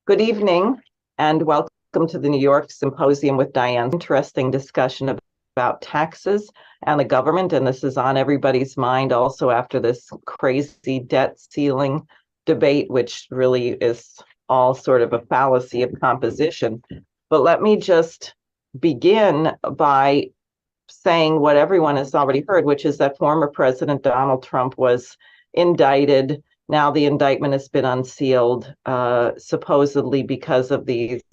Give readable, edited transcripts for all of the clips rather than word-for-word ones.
Good evening and welcome to the New York Symposium with Diane. Interesting discussion about taxes and the government, and this is on everybody's mind also after this crazy debt ceiling debate, which really is all sort of a fallacy of composition. But let me just begin by saying what everyone has already heard, which is that former President Donald Trump was indicted. Now the indictment has been unsealed, supposedly because of these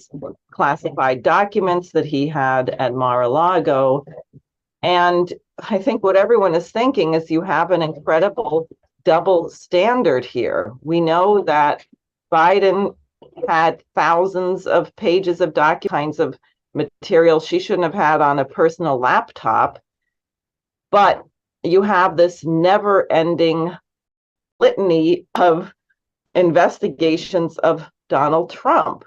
classified documents that he had at Mar-a-Lago. And I think what everyone is thinking is you have an incredible double standard here. We know that Biden had thousands of pages of kinds of material she shouldn't have had on a personal laptop, but you have this never-ending litany of investigations of Donald Trump.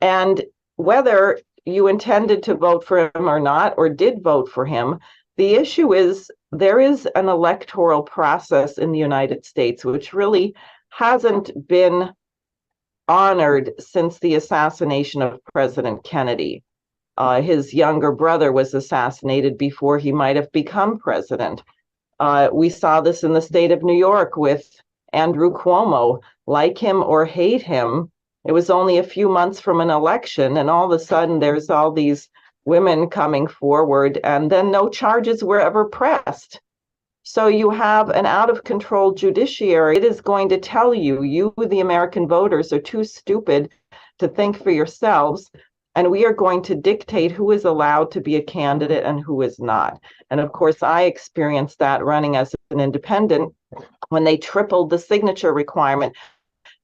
And whether you intended to vote for him or not, or did vote for him, the issue is there is an electoral process in the United States which really hasn't been honored since the assassination of President Kennedy. His younger brother was assassinated before he might have become president. We saw this in the state of New York with Andrew Cuomo. Like him or hate him, it was only a few months from an election, and all of a sudden there's all these women coming forward, and then no charges were ever pressed. So you have an out-of-control judiciary. It is going to tell you, the American voters, are too stupid to think for yourselves, and we are going to dictate who is allowed to be a candidate and who is not. And of course, I experienced that running as an independent when they tripled the signature requirement,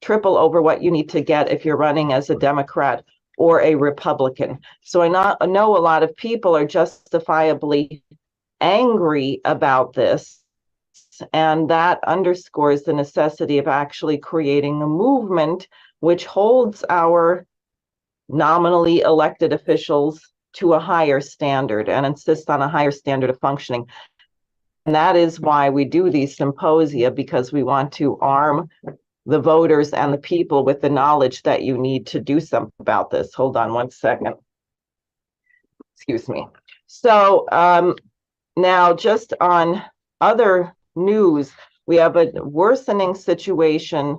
triple over what you need to get if you're running as a Democrat or a Republican. So I know a lot of people are justifiably angry about this, and that underscores the necessity of actually creating a movement which holds our nominally elected officials to a higher standard and insists on a higher standard of functioning. And that is why we do these symposia, because we want to arm the voters and the people with the knowledge that you need to do something about this. Hold on one second. Excuse me. So now, just on other news, we have a worsening situation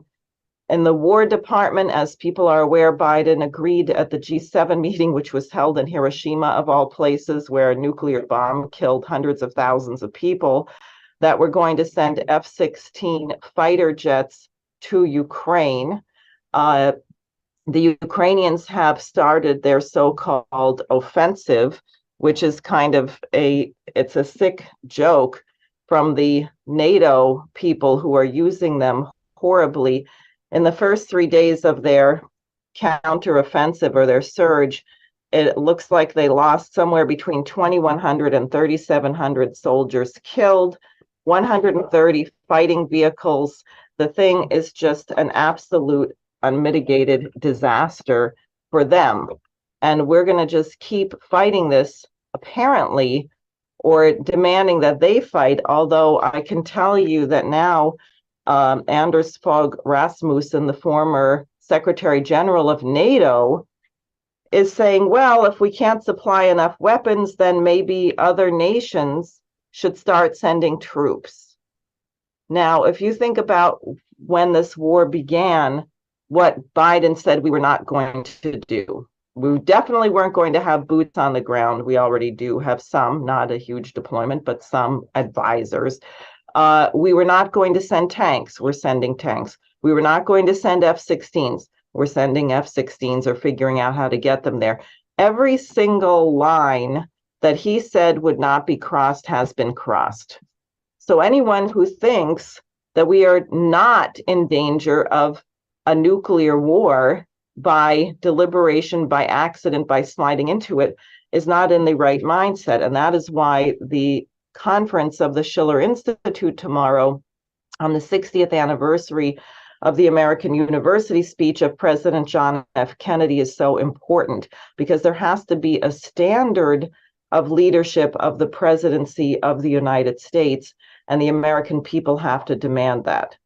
in the War Department. As people are aware, Biden agreed at the G7 meeting, which was held in Hiroshima, of all places, where a nuclear bomb killed hundreds of thousands of people, that we're going to send F-16 fighter jets to Ukraine. The Ukrainians have started their so-called offensive, which is kind of it's a sick joke from the NATO people who are using them horribly. In the first 3 days of their counteroffensive or their surge, it looks like they lost somewhere between 2,100 and 3,700 soldiers killed, 130 fighting vehicles. The thing is just an absolute unmitigated disaster for them. And we're going to just keep fighting this, apparently, or demanding that they fight, although I can tell you that now Anders Fogh Rasmussen, the former Secretary General of NATO, is saying, well, if we can't supply enough weapons, then maybe other nations should start sending troops. Now, if you think about when this war began, what Biden said we were not going to do. We definitely weren't going to have boots on the ground. We already do have some, not a huge deployment, but some advisors. We were not going to send tanks. We're sending tanks. We were not going to send F-16s. We're sending F-16s or figuring out how to get them there. Every single line that he said would not be crossed has been crossed. So anyone who thinks that we are not in danger of a nuclear war by deliberation, by accident, by sliding into it, is not in the right mindset. And that is why the conference of the Schiller Institute tomorrow, on the 60th anniversary of the American University speech of President John F. Kennedy, is so important, because there has to be a standard of leadership of the presidency of the United States, and the American people have to demand that.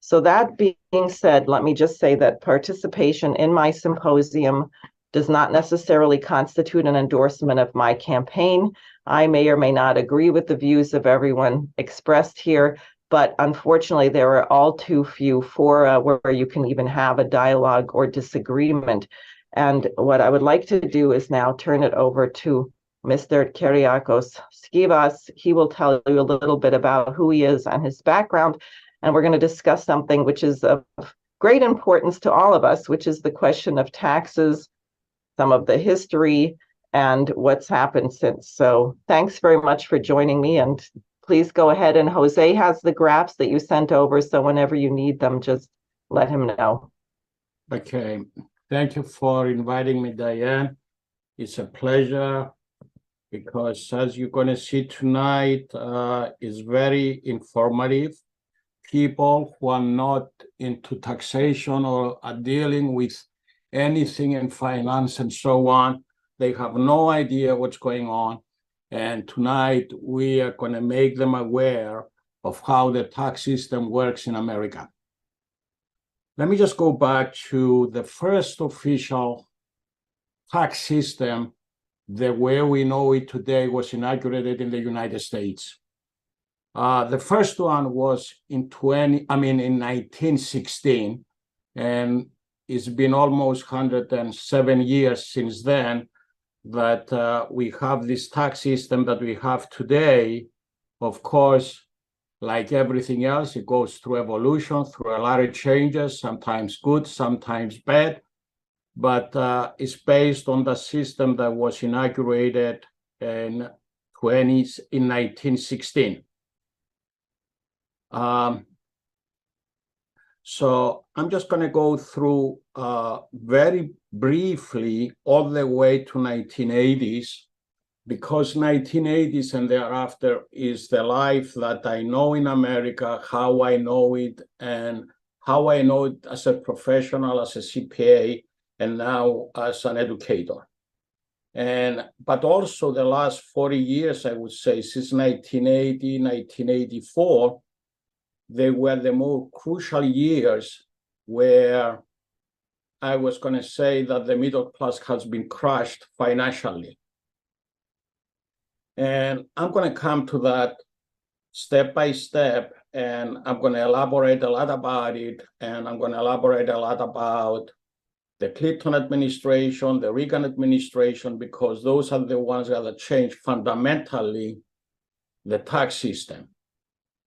So that being said, let me just say that participation in my symposium does not necessarily constitute an endorsement of my campaign. I may or may not agree with the views of everyone expressed here, but unfortunately, there are all too few fora where you can even have a dialogue or disagreement. And what I would like to do is now turn it over to Mr. Kyriakos Skivas. He will tell you a little bit about who he is and his background, and we're going to discuss something which is of great importance to all of us, which is the question of taxes, some of the history, and what's happened since. So thanks very much for joining me, and please go ahead. And Jose has the graphs that you sent over, so whenever you need them, just let him know. Okay, thank you for inviting me, Diane. It's a pleasure because as you're going to see tonight, is very informative. People who are not into taxation or are dealing with anything in finance and so on, they have no idea what's going on. And tonight we are going to make them aware of how the tax system works in America. Let me just go back to the first official tax system, the way we know it today, was inaugurated in the United States. The first one was in 1916, and it's been almost 107 years since then that we have this tax system that we have today. Of course, like everything else, it goes through evolution, through a lot of changes, sometimes good, sometimes bad, but it's based on the system that was inaugurated in 1916. So I'm just going to go through very briefly all the way to 1980s, because 1980s and thereafter is the life that I know in America, how I know it, and how I know it as a professional, as a CPA, and now as an educator. But also the last 40 years, I would say, since 1980, 1984, they were the more crucial years where I was going to say that the middle class has been crushed financially. And I'm going to come to that step by step, and I'm going to elaborate a lot about it. And I'm going to elaborate a lot about the Clinton administration, the Reagan administration, because those are the ones that changed fundamentally the tax system.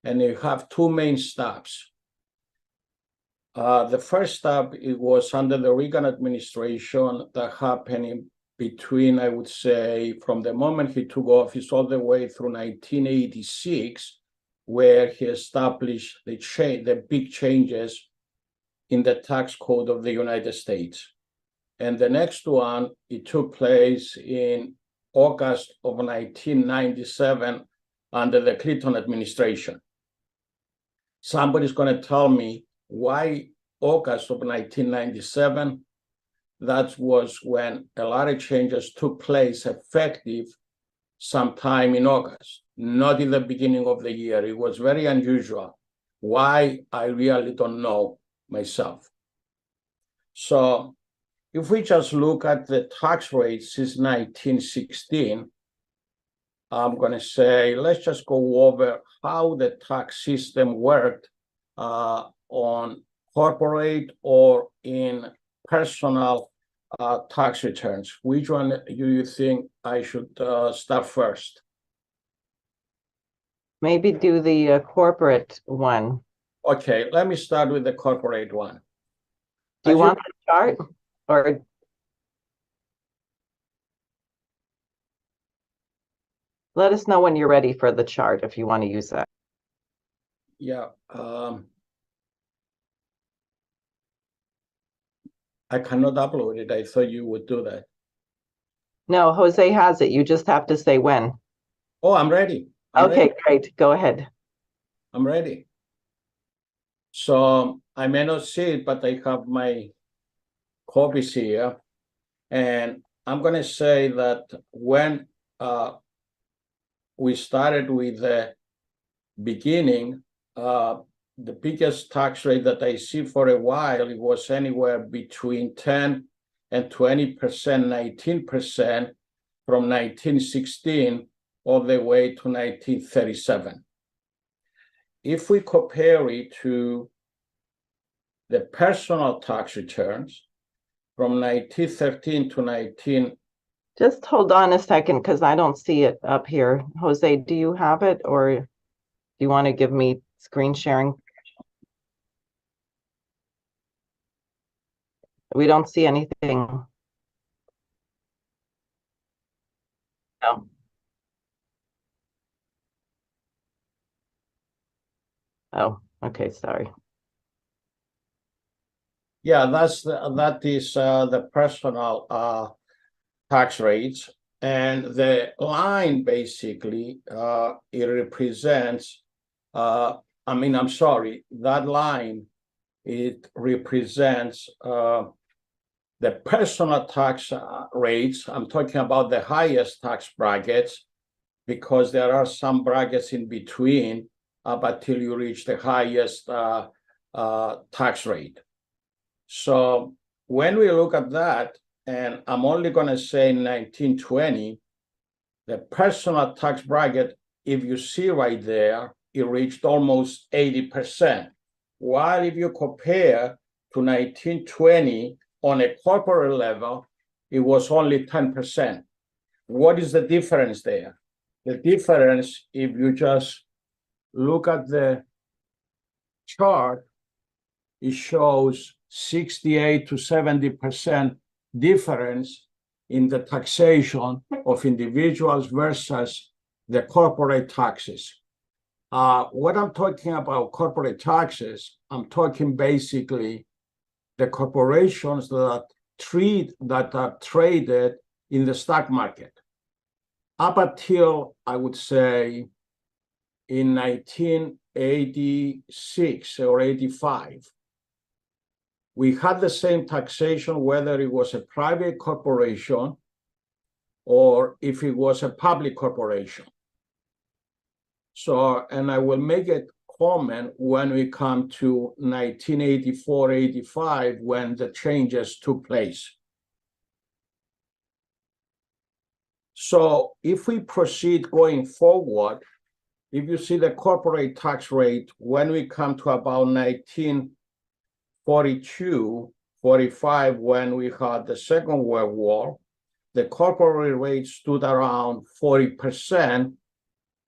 And you have two main steps. The first step, it was under the Reagan administration that happened in between, I would say, from the moment he took office all the way through 1986, where he established the big changes in the tax code of the United States. And the next one, it took place in August of 1997 under the Clinton administration. Somebody's going to tell me why August of 1997. That was when a lot of changes took place effective sometime in August, not in the beginning of the year. It was very unusual. Why, I really don't know myself. So if we just look at the tax rate since 1916, I'm going to say, let's just go over how the tax system worked on corporate or in personal tax returns. Which one do you think I should start first? Maybe do the corporate one. Okay, let me start with the corporate one. Do you want the chart? Or let us know when you're ready for the chart if you want to use that. Yeah. I cannot upload it. I thought you would do that. No, Jose has it. You just have to say when. Oh, I'm ready. Okay, great. Go ahead. I'm ready. So I may not see it, but I have my copies here. And I'm going to say that when we started with the beginning, the biggest tax rate that I see for a while, it was anywhere between 10 and 20%, 19% from 1916 all the way to 1937. If we compare it to the personal tax returns from 1913 to 19... Just hold on a second, because I don't see it up here. Jose, do you have it, or do you want to give me screen sharing? We don't see anything. No. Oh, okay, sorry. Yeah, that is the personal tax rates, and the line basically it represents. I'm sorry, that line it represents the personal tax rates. I'm talking about the highest tax brackets because there are some brackets in between up until you reach the highest tax rate. So when we look at that, and I'm only going to say 1920, the personal tax bracket, if you see right there, it reached almost 80%. While if you compare to 1920 on a corporate level, it was only 10%. What is the difference there? The difference, if you just look at the chart, it shows 68 to 70% difference in the taxation of individuals versus the corporate taxes. What I'm talking about corporate taxes, I'm talking basically the corporations that are traded in the stock market. Up until, I would say, in 1986 or 85, we had the same taxation whether it was a private corporation or if it was a public corporation. So, and I will make a comment when we come to 1984, 85, when the changes took place. So if we proceed going forward, if you see the corporate tax rate, when we come to about 1942, 45, when we had the Second World War, the corporate rate stood around 40%,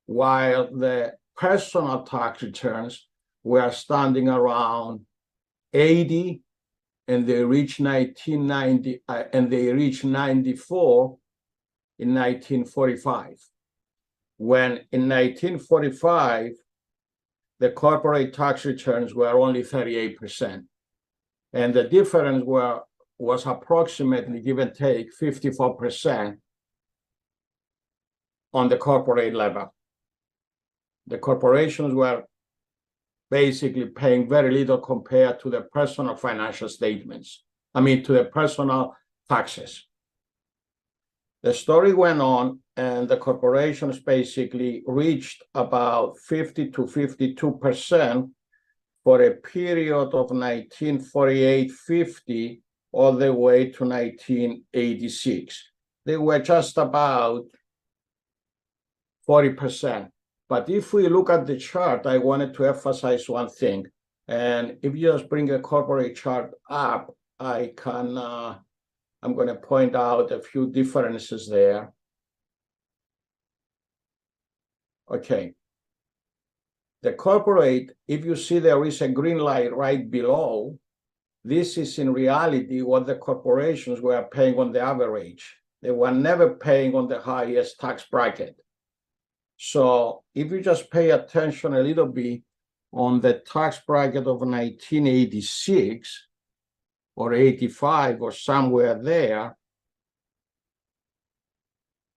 while the personal tax returns were standing around 80, and they reached 1990, and they reached 94 in 1945. When in 1945, the corporate tax returns were only 38. And the difference was approximately, give and take, 54% on the corporate level. The corporations were basically paying very little compared to the personal financial statements. To the personal taxes. The story went on, and the corporations basically reached about 50 to 52% for a period of 1948-50 all the way to 1986. They were just about 40%. But if we look at the chart, I wanted to emphasize one thing. And if you just bring a corporate chart up, I'm going to point out a few differences there. Okay. The corporate, if you see there is a green light right below, this is in reality what the corporations were paying on the average. They were never paying on the highest tax bracket. So if you just pay attention a little bit on the tax bracket of 1986 or 85 or somewhere there,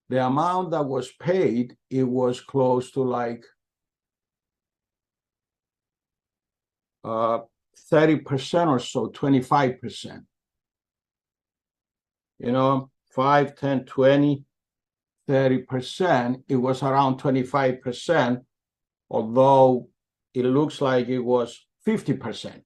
the amount that was paid, it was close to like 30% or so, 25%. 5, 10, 20, 30%. It was around 25%, although it looks like it was 50%.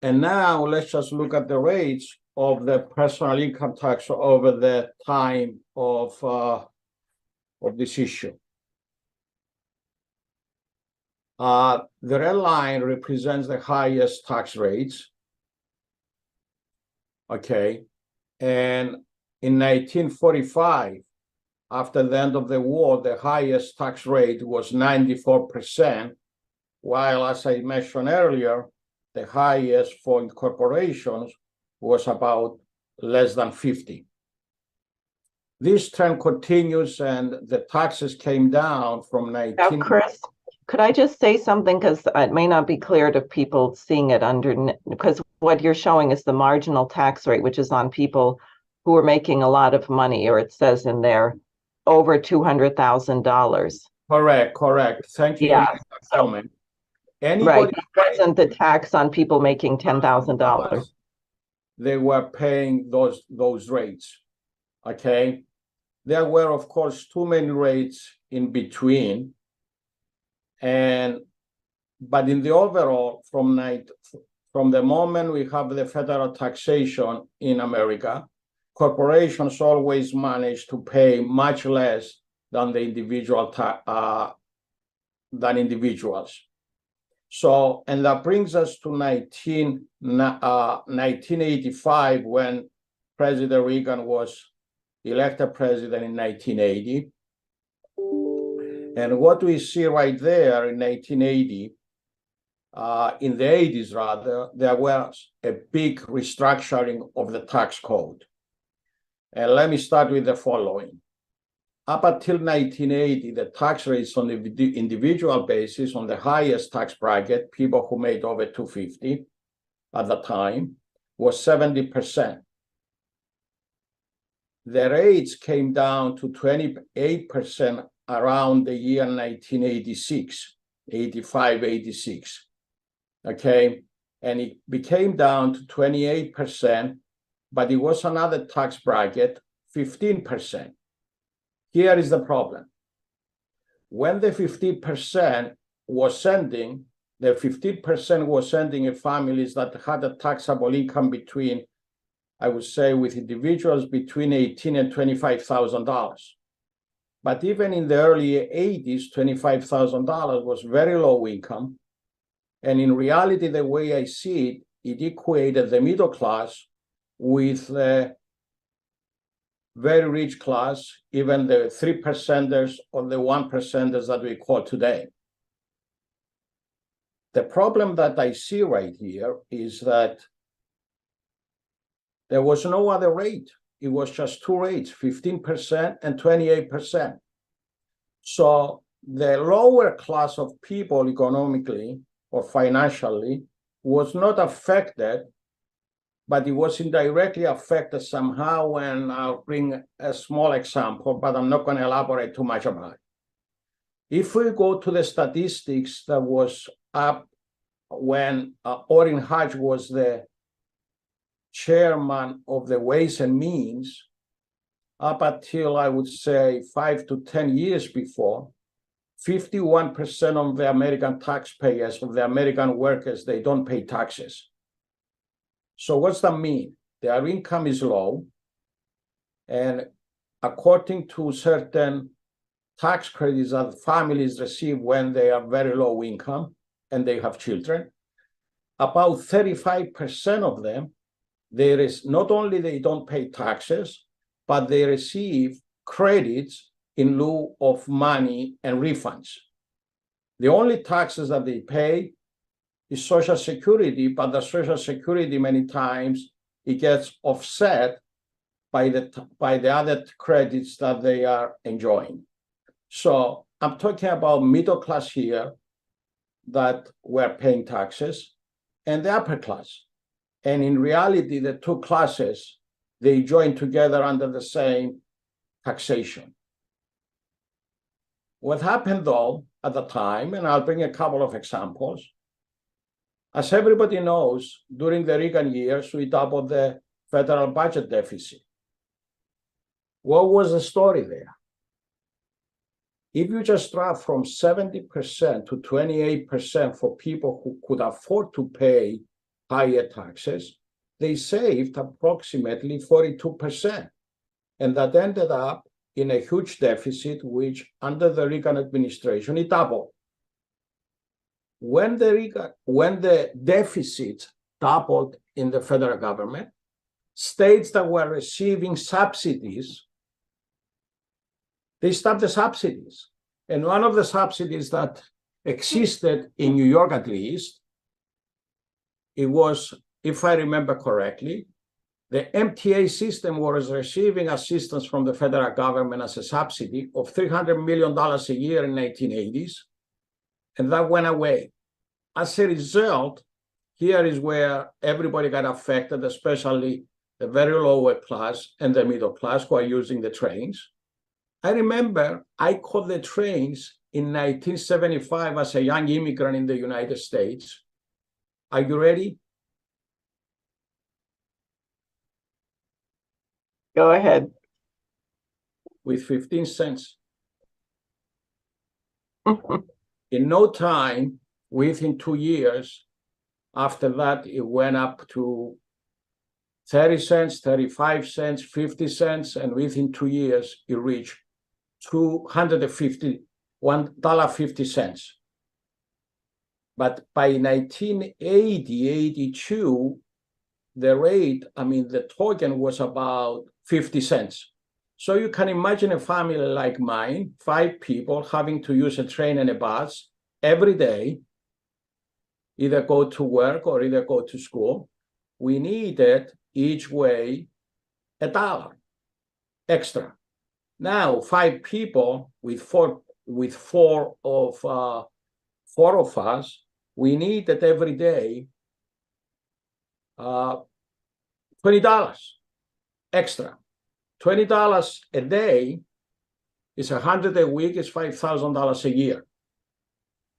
And now let's just look at the rates of the personal income tax over the time of this issue. The red line represents the highest tax rates. Okay. And in 1945, after the end of the war, the highest tax rate was 94%, while, as I mentioned earlier, the highest for corporations was about less than 50. This trend continues, and the taxes came down from 19. Now, Chris, could I just say something, because it may not be clear to people seeing it because what you're showing is the marginal tax rate, which is on people who are making a lot of money, or it says in there, over $200,000. Correct. Thank you. Yeah. For that comment. Right. It wasn't the tax on people making $10,000. They were paying those rates. Okay. There were, of course, too many rates in between. But in the overall, from the moment we have the federal taxation in America, corporations always manage to pay much less than the individuals. So, and that brings us to 1985, when President Reagan was elected president in 1980. And what we see right there in 1980, in the 80s rather, there was a big restructuring of the tax code. And let me start with the following. Up until 1980, the tax rates on the individual basis on the highest tax bracket, people who made over 250 at the time, was 70%. The rates came down to 28% around the year 1986, 85, 86. Okay, and it became down to 28%, but it was another tax bracket, 15%. Here is the problem. When the 15% was sending, the 15% was sending in families that had a taxable income between, I would say, with individuals between $18,000 and $25,000. But even in the early 80s, $25,000 was very low income. And in reality, the way I see it, it equated the middle class with the very rich class, even the 3%ers or the 1%ers that we call today. The problem that I see right here is that there was no other rate. It was just two rates, 15% and 28%. So the lower class of people economically or financially was not affected, but it was indirectly affected somehow, and I'll bring a small example, but I'm not going to elaborate too much about it. If we go to the statistics that was up when Orrin Hatch was the chairman of the Ways and Means, up until, I would say, 5 to 10 years before, 51% of the American taxpayers, of the American workers, they don't pay taxes. So what's that mean? Their income is low, and according to certain tax credits that families receive when they are very low income and they have children, about 35% of them, not only they don't pay taxes, but they receive credits in lieu of money and refunds. The only taxes that they pay is Social Security, but the Social Security many times it gets offset by the other credits that they are enjoying. So I'm talking about middle class here that were paying taxes and the upper class. And in reality, the two classes, they join together under the same taxation. What happened though at the time, and I'll bring a couple of examples. As everybody knows, during the Reagan years, we doubled the federal budget deficit. What was the story there? if you just drop from 70% to 28% for people who could afford to pay higher taxes, they saved approximately 42%. And that ended up in a huge deficit, which under the Reagan administration, it doubled. When the deficit doubled in the federal government, states that were receiving subsidies, they stopped the subsidies. And one of the subsidies that existed in New York, at least, it was, if I remember correctly, the MTA system was receiving assistance from the federal government as a subsidy of $300 million a year in the 1980s, and that went away. As a result, here is where everybody got affected, especially the very lower class and the middle class who are using the trains. I remember I caught the trains in 1975 as a young immigrant in the United States. Are you ready? Go ahead. With 15 cents. In no time, within 2 years, after that, it went up to 30 cents, 35 cents, 50 cents, and within 2 years, it reached $1.50. But by 1980, 82, the rate, the token was about 50 cents. So you can imagine a family like mine, 5 people having to use a train and a bus every day, either go to work or either go to school. We needed each way $1 extra. Now, 5 people with four of us, we needed every day $20 extra. $20 a day is $100 a week, is $5,000 a year.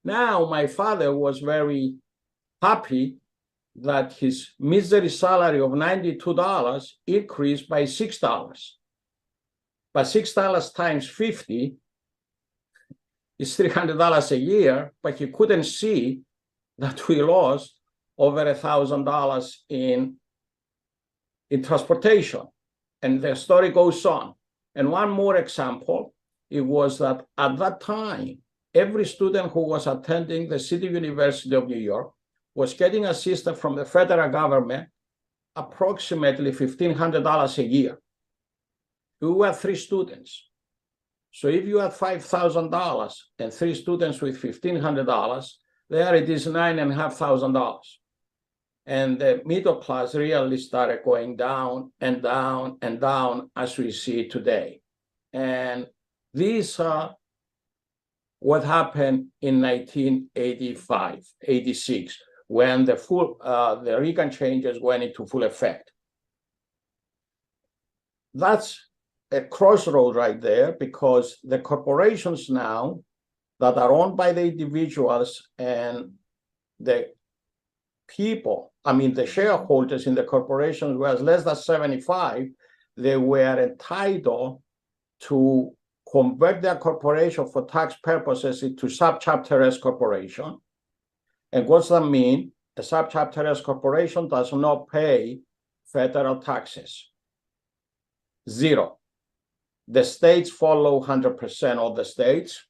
Now, my father was very happy that his misery salary of $92 increased by $6. But $6 times 50 is $300 a year, but he couldn't see that we lost over $1,000 in transportation. And the story goes on. And one more example, it was that at that time, every student who was attending the City University of New York was getting assistance from the federal government, approximately $1,500 a year. We were 3 students. So if you had $5,000 and 3 students with $1,500, there it is $9,500. And the middle class really started going down and down and down as we see today. And these are what happened in 1985, 86, when the Reagan changes went into full effect. That's a crossroad right there, because the corporations now that are owned by the individuals and the people, the shareholders in the corporations was less than 75, they were entitled to convert their corporation for tax purposes into subchapter S corporation. And what's that mean? A subchapter S corporation does not pay federal taxes. 0. The states follow 100% of the states,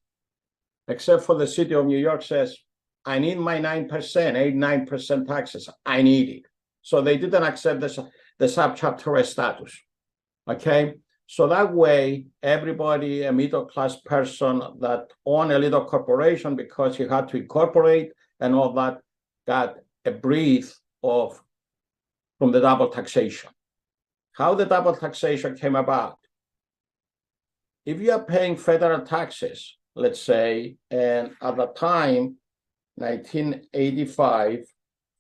except for the city of New York says, I need my 9%, 9% taxes. I need it. So they didn't accept the subchapter S status. Okay. So that way, everybody, a middle class person that owned a little corporation because he had to incorporate and all that, got a breath from the double taxation. How the double taxation came about? If you are paying federal taxes, let's say, and at the time, 1985,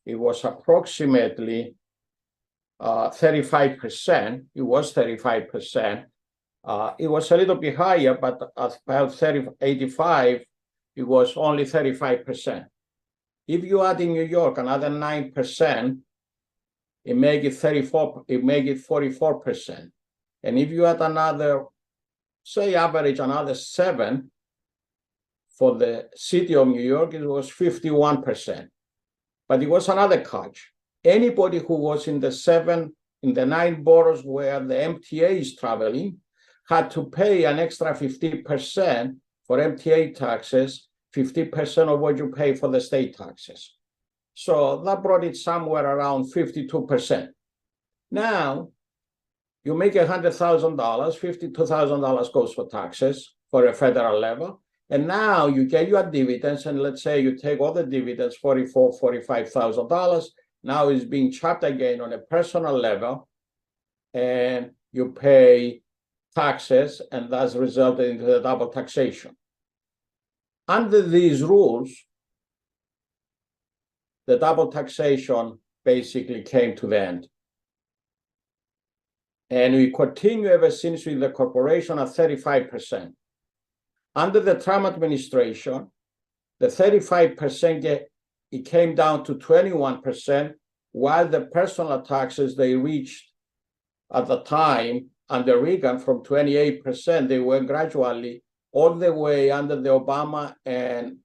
it was approximately 35%. It was 35%. It was a little bit higher, but at about 85, it was only 35%. If you add in New York another 9%, it make it 44%. And if you add another, say average another 7, For the city of New York, it was 51%. But it was another catch. Anybody who was in the 9 boroughs where the MTA is traveling had to pay an extra 50% for MTA taxes, 50% of what you pay for the state taxes. So that brought it somewhere around 52%. Now, you make $100,000, $52,000 goes for taxes for a federal level. And now you get your dividends, and let's say you take all the dividends, $44,000, $45,000. Now it's being chopped again on a personal level, and you pay taxes, and that's resulted into the double taxation. Under these rules, the double taxation basically came to the end. And we continue ever since with the corporation at 35%. Under the Trump administration, the 35%, it came down to 21%, while the personal taxes they reached at the time under Reagan from 28%, they went gradually all the way under the Obama and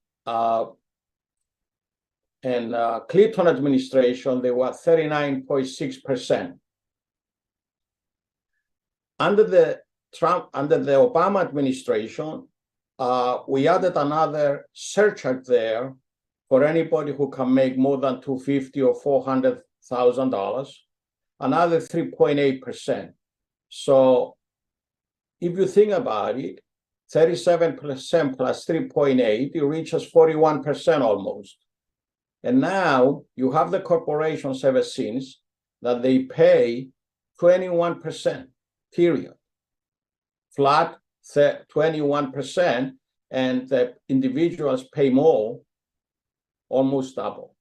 Clinton administration, they were 39.6%. Under the Obama administration, we added another surcharge there for anybody who can make more than $250,000 or $400,000, another 3.8%. So if you think about it, 37% plus 3.8, it reaches 41% almost. And now you have the corporations ever since that they pay 21%, period. Flat 21%, and the individuals pay more, almost double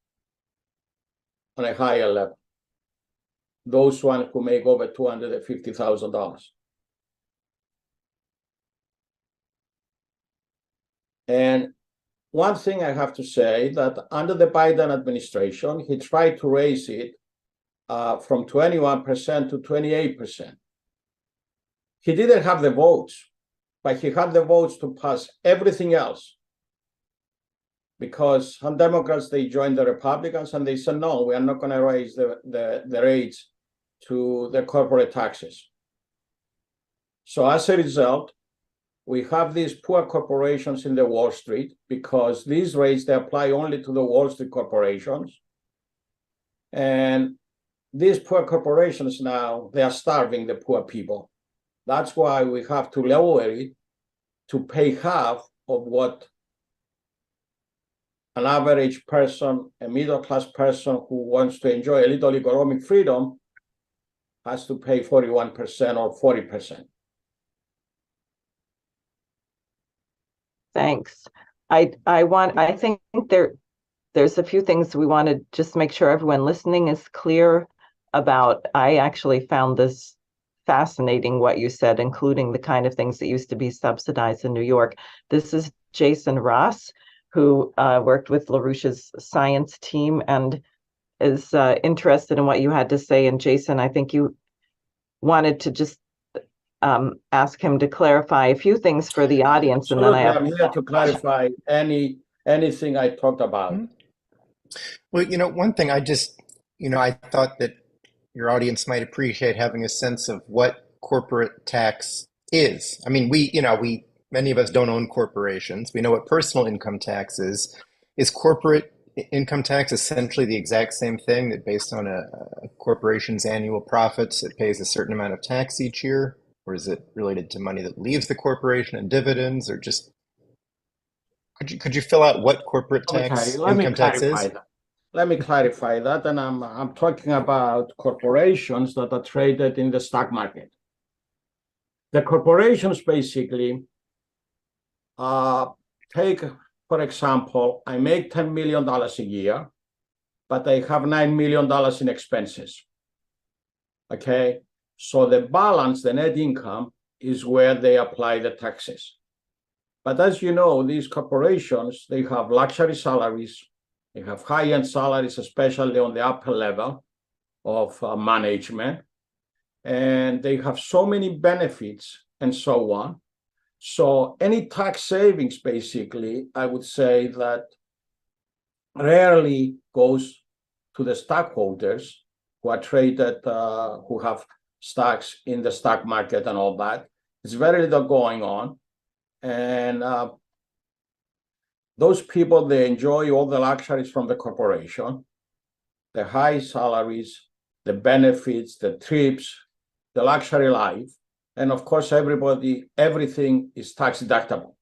on a higher level. Those ones who make over $250,000. And one thing I have to say that under the Biden administration, he tried to raise it from 21% to 28%. He didn't have the votes, but he had the votes to pass everything else. Because some Democrats, they joined the Republicans and they said, no, we are not going to raise the rates to the corporate taxes. So as a result, we have these poor corporations in the Wall Street because these rates, they apply only to the Wall Street corporations. And these poor corporations now, they are starving the poor people. That's why we have to lower it to pay half of what an average person, a middle-class person who wants to enjoy a little economic freedom has to pay 41% or 40%. Thanks. I think there's a few things we want to just make sure everyone listening is clear about. I actually found this fascinating what you said, including the kind of things that used to be subsidized in New York. This is Jason Ross, who worked with LaRouche's science team and is interested in what you had to say. And Jason, I think you wanted to just ask him to clarify a few things for the audience. Absolutely. And then I'm here to clarify anything I talked about. Well, one thing I thought that your audience might appreciate having a sense of what corporate tax is. I mean, many of us don't own corporations. We know what personal income tax is. Is corporate income tax essentially the exact same thing, that based on a corporation's annual profits, it pays a certain amount of tax each year? Or is it related to money that leaves the corporation and dividends, or just could you fill out what corporate tax income tax is? Let me clarify that, and I'm talking about corporations that are traded in the stock market. The corporations basically take, for example, I make $10 million a year, but I have $9 million in expenses. Okay, so the balance, the net income, is where they apply the taxes. But as you know, these corporations, they have luxury salaries. They have high-end salaries, especially on the upper level of management. And they have so many benefits and so on. So any tax savings, basically, I would say that rarely goes to the stockholders who are traded, who have stocks in the stock market and all that. There's very little going on. And those people, they enjoy all the luxuries from the corporation, the high salaries, the benefits, the trips, the luxury life. And of course, everything is tax deductible.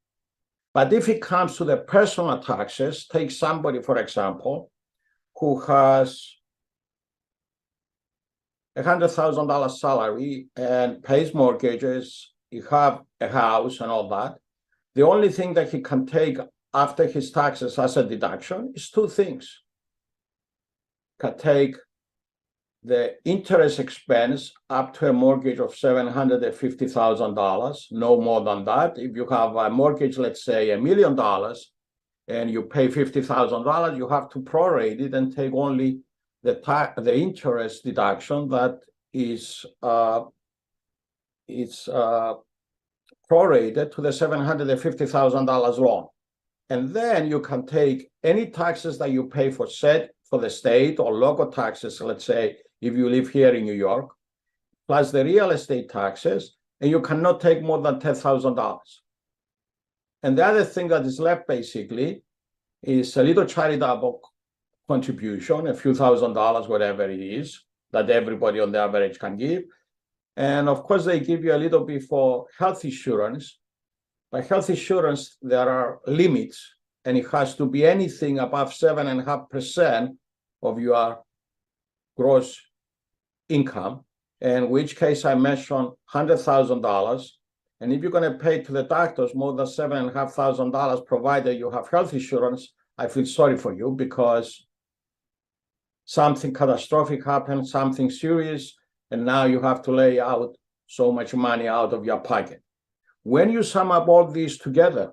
But if it comes to the personal taxes, take somebody, for example, who has $100,000 salary and pays mortgages, he have a house and all that. The only thing that he can take after his taxes as a deduction is two things. Can take the interest expense up to a mortgage of $750,000, no more than that. If you have a mortgage, let's say $1 million, and you pay $50,000, you have to prorate it and take only the interest deduction that is prorated to the $750,000 loan. And then you can take any taxes that you pay for the state or local taxes, let's say, if you live here in New York, plus the real estate taxes, and you cannot take more than $10,000. And the other thing that is left, basically, is a little charitable contribution, a few $1,000s, whatever it is, that everybody on the average can give. And of course, they give you a little bit for health insurance. By health insurance, there are limits, and it has to be anything above 7.5% of your gross income, in which case I mentioned $100,000. And if you're going to pay to the doctors more than $7,500, provided you have health insurance, I feel sorry for you, because something catastrophic happened, something serious, and now you have to lay out so much money out of your pocket. When you sum up all these together,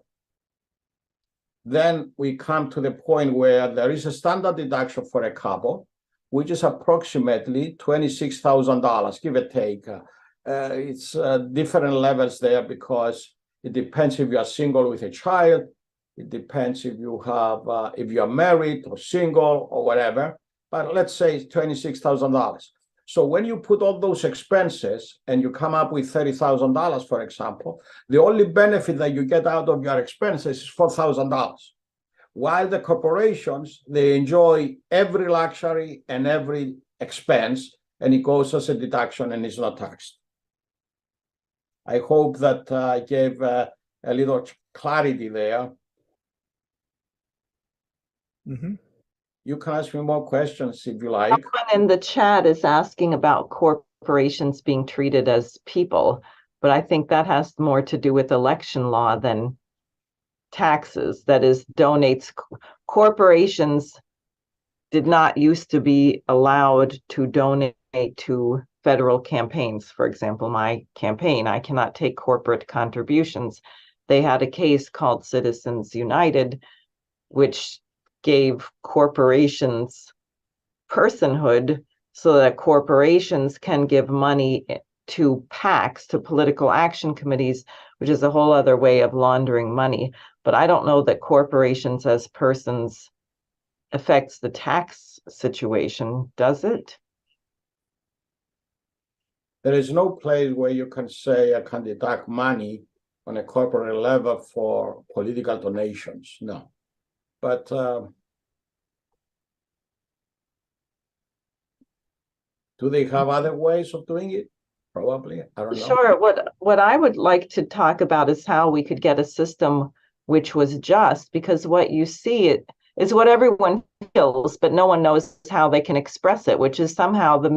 then we come to the point where there is a standard deduction for a couple, which is approximately $26,000, give or take. It's different levels there, because it depends if you are single with a child. It depends if you are married or single or whatever. But let's say it's $26,000. So when you put all those expenses and you come up with $30,000, for example, the only benefit that you get out of your expenses is $4,000. While the corporations, they enjoy every luxury and every expense, and it goes as a deduction and is not taxed. I hope that I gave a little clarity there. Mm-hmm. You can ask me more questions if you like. Someone in the chat is asking about corporations being treated as people, but I think that has more to do with election law than taxes. That is, corporations did not used to be allowed to donate to federal campaigns. For example, my campaign, I cannot take corporate contributions. They had a case called Citizens United, which gave corporations personhood so that corporations can give money to PACs, to political action committees, which is a whole other way of laundering money. But I don't know that corporations as persons affects the tax situation, does it? There is no place where you can say I can deduct money on a corporate level for political donations, no. But do they have other ways of doing it? Probably, I don't know. Sure. What I would like to talk about is how we could get a system which was just, because what you see it is what everyone feels, but no one knows how they can express it, which is somehow the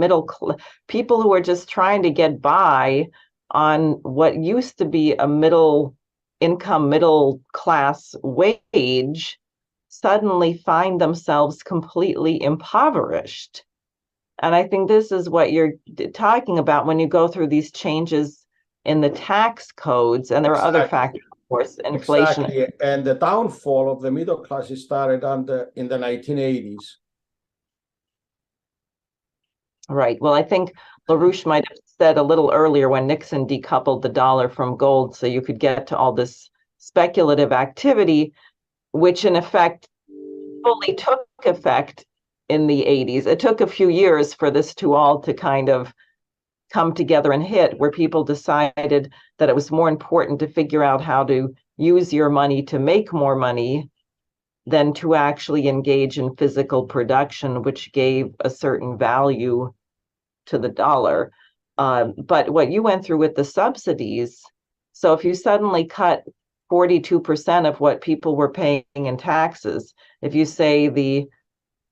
people who are just trying to get by on what used to be a middle income, middle class wage, suddenly find themselves completely impoverished. And I think this is what you're talking about when you go through these changes in the tax codes, and there are other factors, of course, inflation. Exactly. And the downfall of the middle class started in the 1980s. Right. Well, I think LaRouche might have said a little earlier when Nixon decoupled the dollar from gold so you could get to all this speculative activity, which in effect fully took effect in the 80s. It took a few years for this to all to kind of come together and hit, where people decided that it was more important to figure out how to use your money to make more money than to actually engage in physical production, which gave a certain value to the dollar. But what you went through with the subsidies, so if you suddenly cut 42% of what people were paying in taxes, if you say the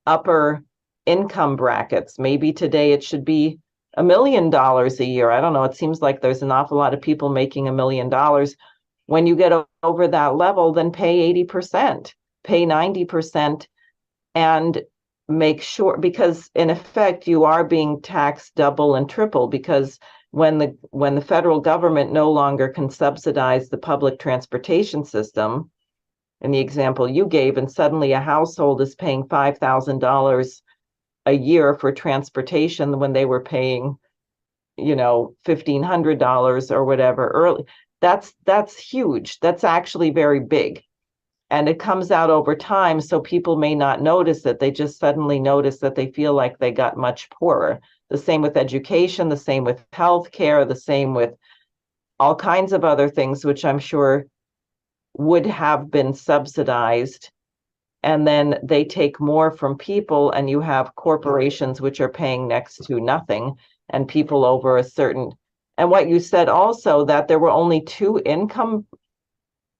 upper income brackets, maybe today it should be $1 million a year. I don't know. It seems like there's an awful lot of people making $1 million. When you get over that level, then pay 80%, pay 90%, and make sure, because in effect you are being taxed double and triple, because when the federal government no longer can subsidize the public transportation system, in the example you gave, and suddenly a household is paying $5,000 a year for transportation when they were paying, $1,500 or whatever early. That's huge. That's actually very big. And it comes out over time, so people may not notice it. They just suddenly notice that they feel like they got much poorer. The same with education, the same with healthcare, the same with all kinds of other things, which I'm sure would have been subsidized. And then they take more from people, and you have corporations which are paying next to nothing, and people over a certain. And what you said also, that there were only two income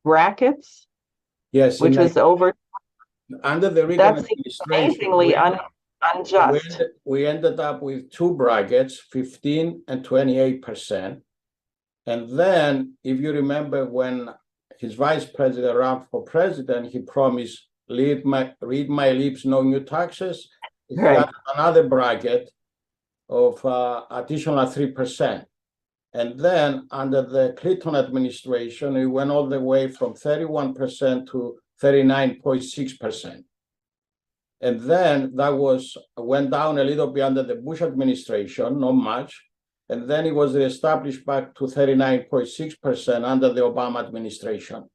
brackets, Yes, which was over. under the Reagan That's administration, amazingly unjust. we ended up with two brackets, 15 and 28%. And then, if you remember, when his vice president ran for president, he promised, read my lips, no new taxes. He got another bracket of additional 3%. And then under the Clinton administration, it went all the way from 31% to 39.6%. And then that went down a little bit under the Bush administration, not much. And then it was reestablished back to 39.6% under the Obama administration.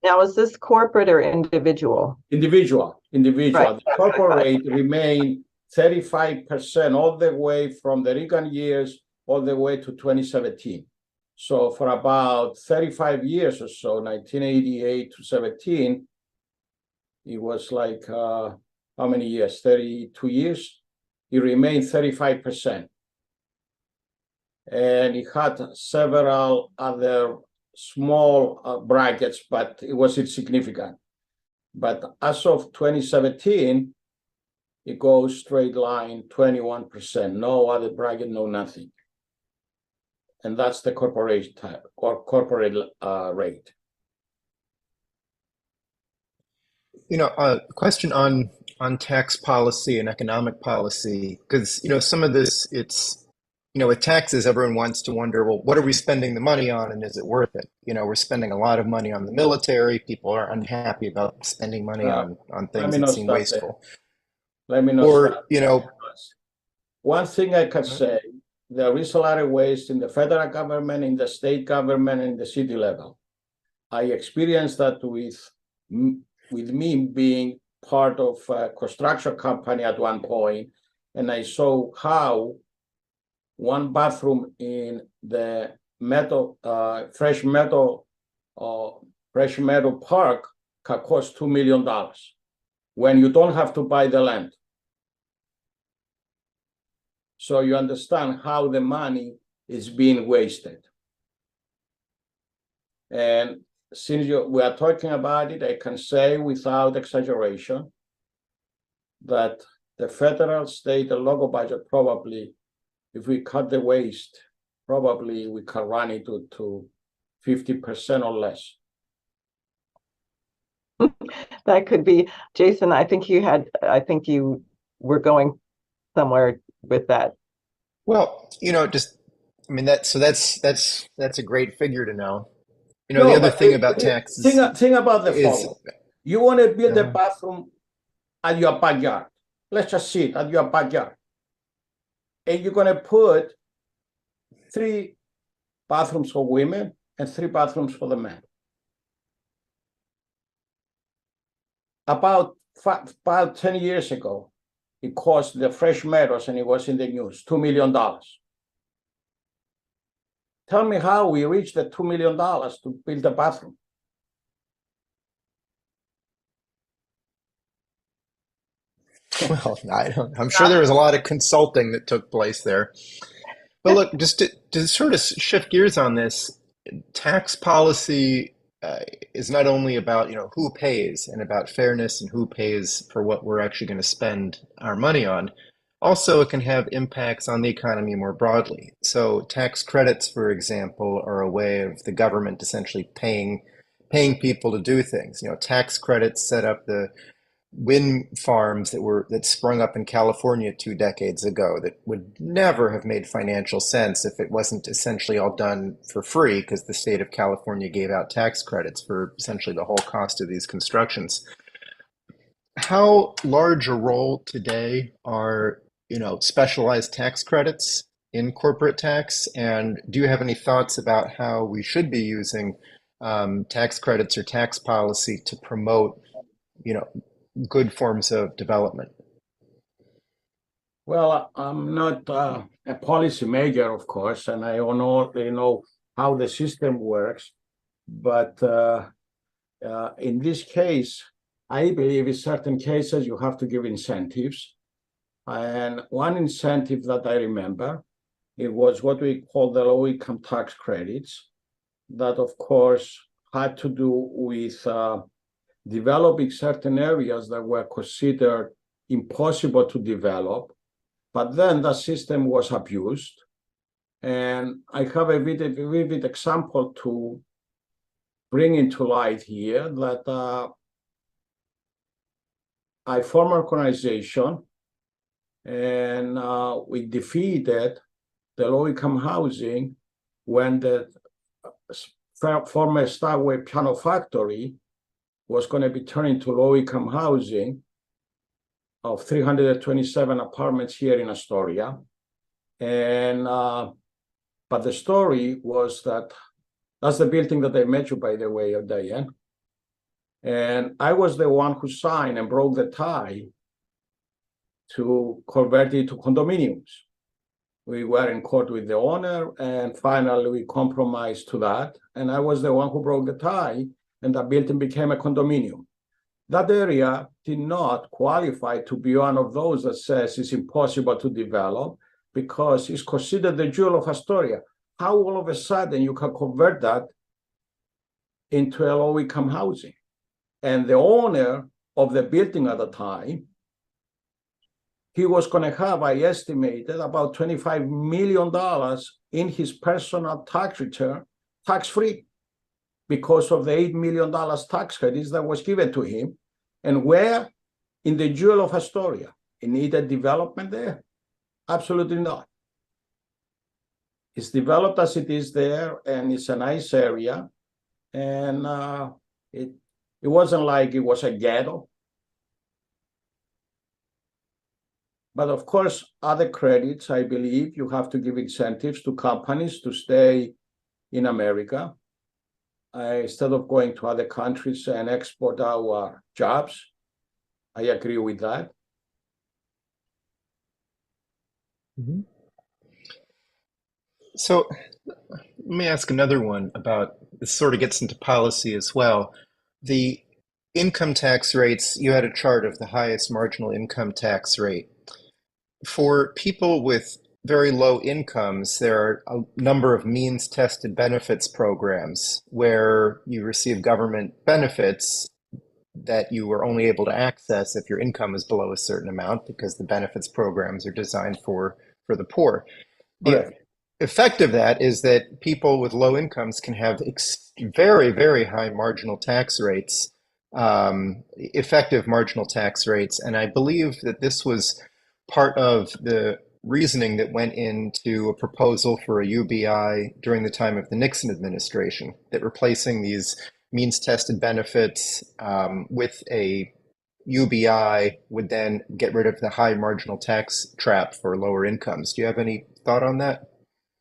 Now, is this corporate or individual? Individual. Right. The corporate remained 35% all the way from the Reagan years all the way to 2017. So for about 35 years or so, 1988 to 17, it was like, how many years? 32 years? It remained 35%. And it had several other small brackets, but it was insignificant. But as of 2017, it goes straight line, 21%, no other bracket, no nothing. And that's the corporate type or corporate rate. A question on tax policy and economic policy, because some of this, it's with taxes, everyone wants to wonder, well, what are we spending the money on, and is it worth it? We're spending a lot of money on the military. People are unhappy about spending money on things that seem wasteful. Let me not Or one thing I can say, there is a lot of waste in the federal government, in the state government, and the city level. I experienced that with me being part of a construction company at one point, and I saw how one bathroom in the fresh metal park can cost $2 million when you don't have to buy the land. So you understand how the money is being wasted. And since we are talking about it, I can say without exaggeration that the federal, state, and local budget probably, if we cut the waste, probably we can run it to 50% or less. That could be, Jason, I think you were going somewhere with that. Well, that's a great figure to know. The other thing about taxes. Think about the following. You want to build a bathroom at your backyard. Let's just sit at your backyard. and you're going to put 3 bathrooms for women and 3 bathrooms for the men. About 10 years ago, it cost the Fresh Meadows, and it was in the news, $2 million. Tell me how we reached the $2 million to build a bathroom. Well, I'm sure there was a lot of consulting that took place there. But look, just to sort of shift gears on this, tax policy is not only about, who pays and about fairness and who pays for what we're actually going to spend our money on. Also, it can have impacts on the economy more broadly. So tax credits, for example, are a way of the government essentially paying people to do things. Tax credits set up the wind farms that sprung up in California 2 decades ago that would never have made financial sense if it wasn't essentially all done for free because the state of California gave out tax credits for essentially the whole cost of these constructions. How large a role today are, specialized tax credits in corporate tax? And do you have any thoughts about how we should be using tax credits or tax policy to promote, good forms of development? Well, I'm not a policymaker, of course, and I don't know how the system works. But in this case, I believe in certain cases you have to give incentives. And one incentive that I remember, it was what we call the low-income tax credits, that of course had to do with developing certain areas that were considered impossible to develop, but then the system was abused. And I have a vivid example to bring into light here that I formed an organization, and we defeated the low-income housing when the former Starway piano factory was going to be turned into low-income housing of 327 apartments here in Astoria. And but the story was that's the building that I met you, by the way, Diane. And I was the one who signed and broke the tie to convert it to condominiums. We were in court with the owner, and finally we compromised to that. And I was the one who broke the tie, and the building became a condominium. That area did not qualify to be one of those that says it's impossible to develop because it's considered the jewel of Astoria. How all of a sudden you can convert that into a low-income housing? And the owner of the building at the time, he was going to have, I estimated, about $25 million in his personal tax return, tax-free, because of the $8 million tax credits that was given to him. And where? In the jewel of Astoria. It needed development there? Absolutely not. It's developed as it is there, and it's a nice area. And it wasn't like it was a ghetto. But of course, other credits, I believe you have to give incentives to companies to stay in America. Instead of going to other countries and export our jobs. I agree with that. Mm-hmm. So let me ask another one about this, sort of gets into policy as well. The income tax rates, you had a chart of the highest marginal income tax rate. For people with very low incomes, there are a number of means-tested benefits programs where you receive government benefits that you are only able to access if your income is below a certain amount because the benefits programs are designed for the poor. The effect of that is that people with low incomes can have very, very high marginal tax rates, effective marginal tax rates. And I believe that this was part of the reasoning that went into a proposal for a UBI during the time of the Nixon administration, that replacing these means-tested benefits with a UBI would then get rid of the high marginal tax trap for lower incomes. Do you have any thought on that?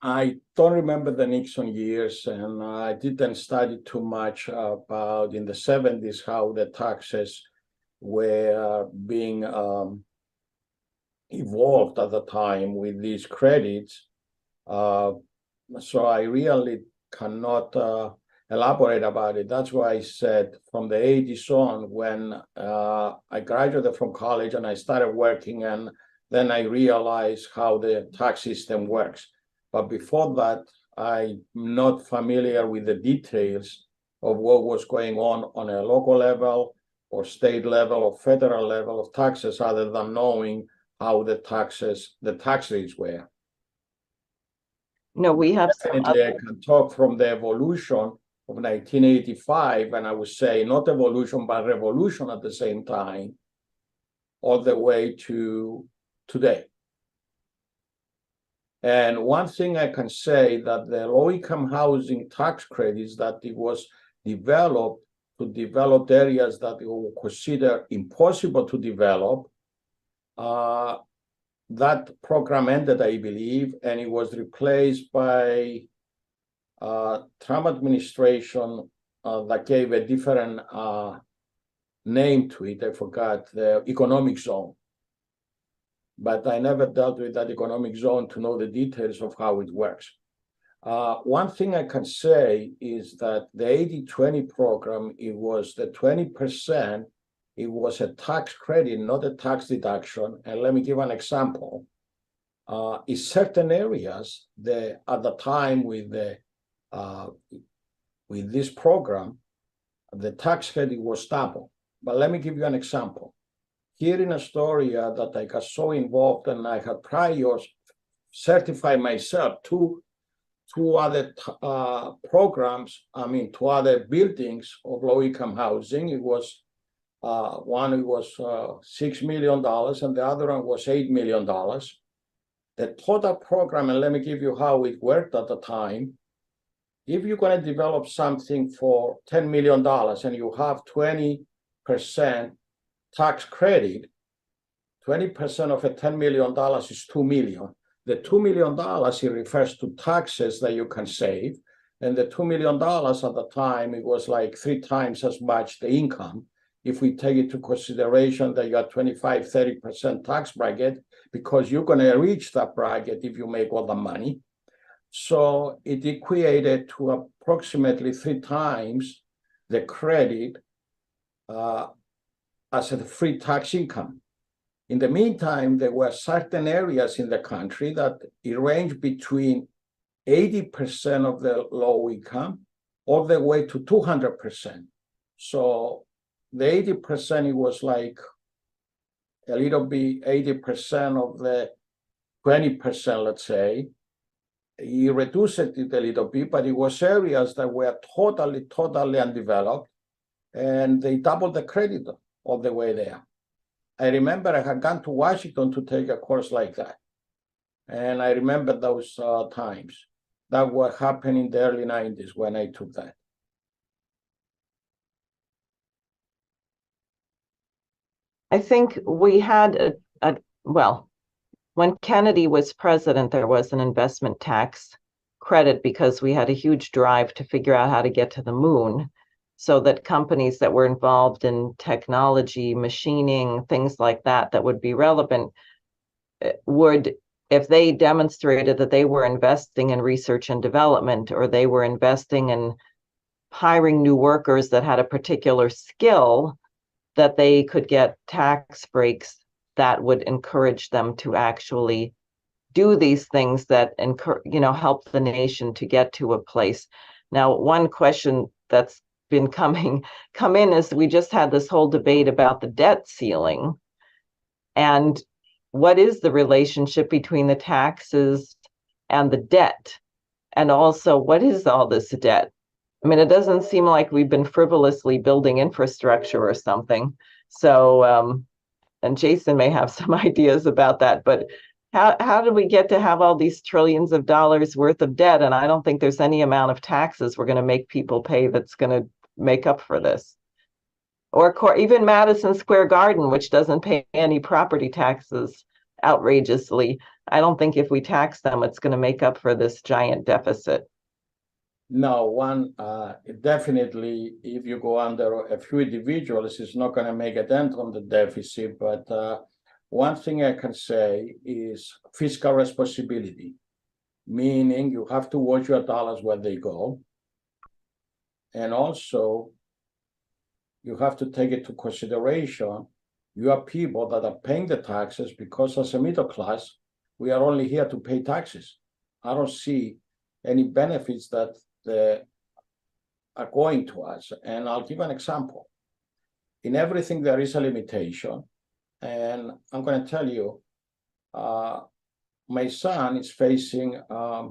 I don't remember the Nixon years, and I didn't study too much about in the 70s how the taxes were being evolved at the time with these credits. So I really cannot elaborate about it. That's why I said from the 80s on, when I graduated from college and I started working, and then I realized how the tax system works. But before that, I'm not familiar with the details of what was going on a local level or state level or federal level of taxes, other than knowing how the tax rates were. No, we have some Definitely, I can talk from the evolution of 1985, and I would say not evolution, but revolution at the same time, all the way to today. And one thing I can say that the low-income housing tax credits that it was developed to develop areas that were considered impossible to develop, that program ended, I believe, and it was replaced by Trump administration that gave a different name to it. I forgot, the economic zone. But I never dealt with that economic zone to know the details of how it works. One thing I can say is that the 80-20 program, it was the 20%, it was a tax credit, not a tax deduction. And let me give an example. In certain areas, at the time with this program, the tax credit was double. But let me give you an example. Here in Astoria, that I got so involved, and I had prior certified myself two other programs, two other buildings of low-income housing. It was one, it was $6 million, and the other one was $8 million. The total program, and let me give you how it worked at the time. If you're going to develop something for $10 million and you have 20% tax credit, 20% of a $10 million is $2 million. The $2 million, it refers to taxes that you can save. And the $2 million at the time, it was like 3 times as much the income. If we take into consideration that you have 25, 30% tax bracket, because you're going to reach that bracket if you make all the money. So it equated to approximately 3 times the credit as a free tax income. In the meantime, there were certain areas in the country that it ranged between 80% of the low income all the way to 200%. So the 80%, it was like a little bit 80% of the 20%, let's say. He reduced it a little bit, but it was areas that were totally undeveloped, and they doubled the credit all the way there. I remember I had gone to Washington to take a course like that. And I remember those times. That was happening in the early 90s when I took that. I think we had well, when Kennedy was president, there was an investment tax credit because we had a huge drive to figure out how to get to the moon, so that companies that were involved in technology, machining, things like that, that would be relevant, would, if they demonstrated that they were investing in research and development, or they were investing in hiring new workers that had a particular skill, that they could get tax breaks that would encourage them to actually do these things that help the nation to get to a place. Now, one question that's been come in is, we just had this whole debate about the debt ceiling, and what is the relationship between the taxes and the debt, and also what is all this debt? I mean, it doesn't seem like we've been frivolously building infrastructure or something. So, and Jason may have some ideas about that, but how did we get to have all these trillions of dollars worth of debt? And I don't think there's any amount of taxes we're going to make people pay that's going to make up for this. Or even Madison Square Garden, which doesn't pay any property taxes outrageously. I don't think if we tax them, it's going to make up for this giant deficit. No, definitely, if you go under a few individuals, it's not going to make a dent on the deficit. But one thing I can say is fiscal responsibility, meaning you have to watch your dollars where they go. And also, you have to take into consideration you are people that are paying the taxes, because as a middle class, we are only here to pay taxes. I don't see any benefits that are going to us. And I'll give an example. In everything, there is a limitation. And I'm going to tell you, my son is facing a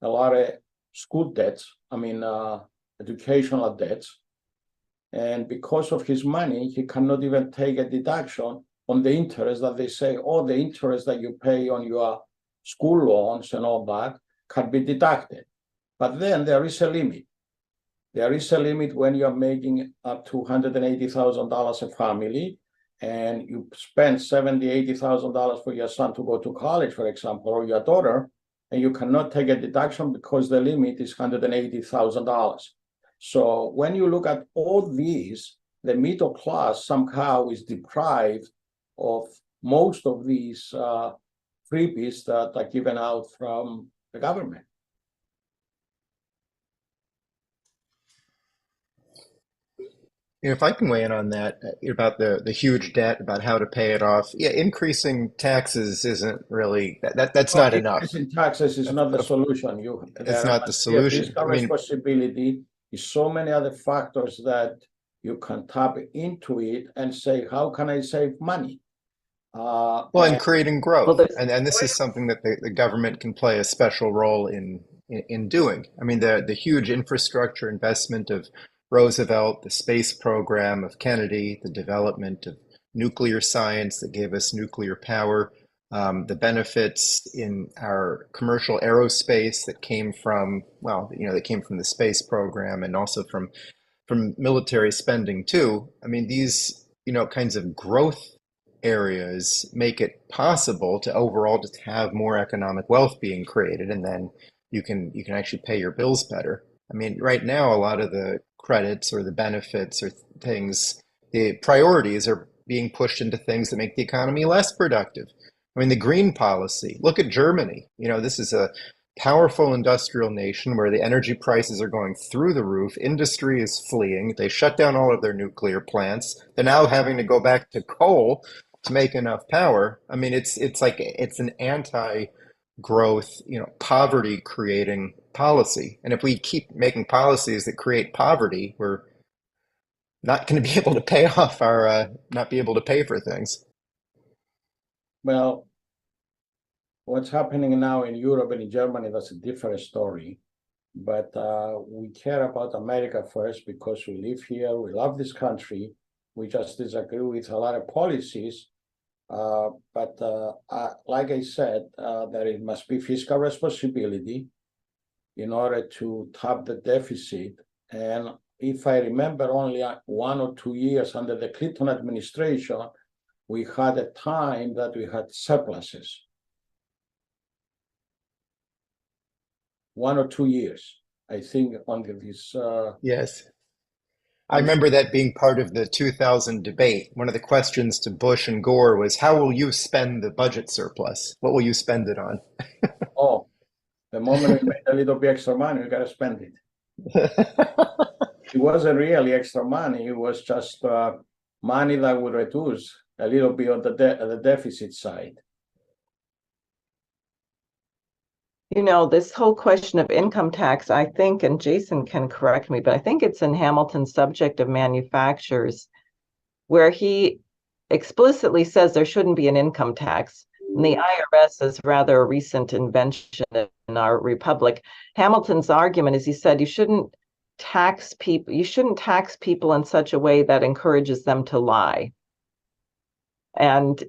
lot of school debts, educational debts. And because of his money, he cannot even take a deduction on the interest that they say, oh, the interest that you pay on your school loans and all that can be deducted. But then there is a limit. There is a limit when you're making up to $180,000 a family, and you spend $70,000, $80,000 for your son to go to college, for example, or your daughter, and you cannot take a deduction because the limit is $180,000. So when you look at all these, the middle class somehow is deprived of most of these freebies that are given out from the government. If I can weigh in on that about the huge debt, about how to pay it off, yeah, increasing taxes isn't really that's not enough. Increasing taxes is not the solution. It's not the solution. Fiscal responsibility is so many other factors that you can tap into it and say, how can I save money? And creating growth, and this is something that the government can play a special role in doing. I mean, the huge infrastructure investment of Roosevelt, the space program of Kennedy, the development of nuclear science that gave us nuclear power, the benefits in our commercial aerospace that came from, that came from the space program, and also from military spending too. I mean, these, kinds of growth areas make it possible to overall just have more economic wealth being created, and then you can actually pay your bills better. I mean, right now, a lot of the credits or the benefits or things, the priorities are being pushed into things that make the economy less productive. I mean, the green policy, look at Germany. This is a powerful industrial nation where the energy prices are going through the roof. Industry is fleeing. They shut down all of their nuclear plants. They're now having to go back to coal to make enough power. I mean, it's an anti-growth, poverty creating policy. And if we keep making policies that create poverty, we're not going to be able to pay off not be able to pay for things. Well, what's happening now in Europe and in Germany, that's a different story. But we care about America first because we live here, we love this country. We just disagree with a lot of policies. But like I said, there must be fiscal responsibility in order to tap the deficit. And if I remember, only 1 or 2 years under the Clinton administration, we had a time that we had surpluses. 1 or 2 years, I think, under this. Yes. I remember that being part of the 2000 debate. One of the questions to Bush and Gore was, how will you spend the budget surplus? What will you spend it on? Oh, the moment we made a little bit extra money, we got to spend it. It wasn't really extra money. It was just money that would reduce a little bit on the deficit side. This whole question of income tax, I think, and Jason can correct me, but I think it's in Hamilton's Subject of Manufactures, where he explicitly says there shouldn't be an income tax. And the IRS is rather a recent invention in our republic. Hamilton's argument is, he said, you shouldn't tax people in such a way that encourages them to lie. And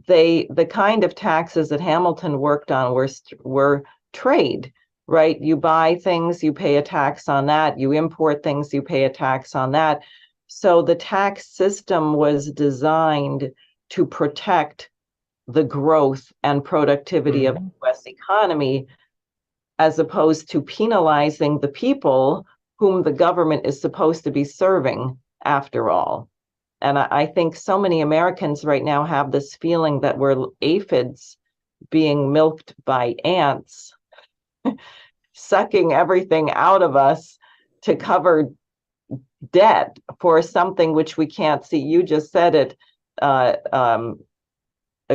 the kind of taxes that Hamilton worked on were trade, right? You buy things, you pay a tax on that. You import things, you pay a tax on that. So the tax system was designed to protect the growth and productivity of the US economy, as opposed to penalizing the people whom the government is supposed to be serving, after all. And I think so many Americans right now have this feeling that we're aphids being milked by ants, sucking everything out of us to cover debt for something which we can't see. You just said it, uh, um,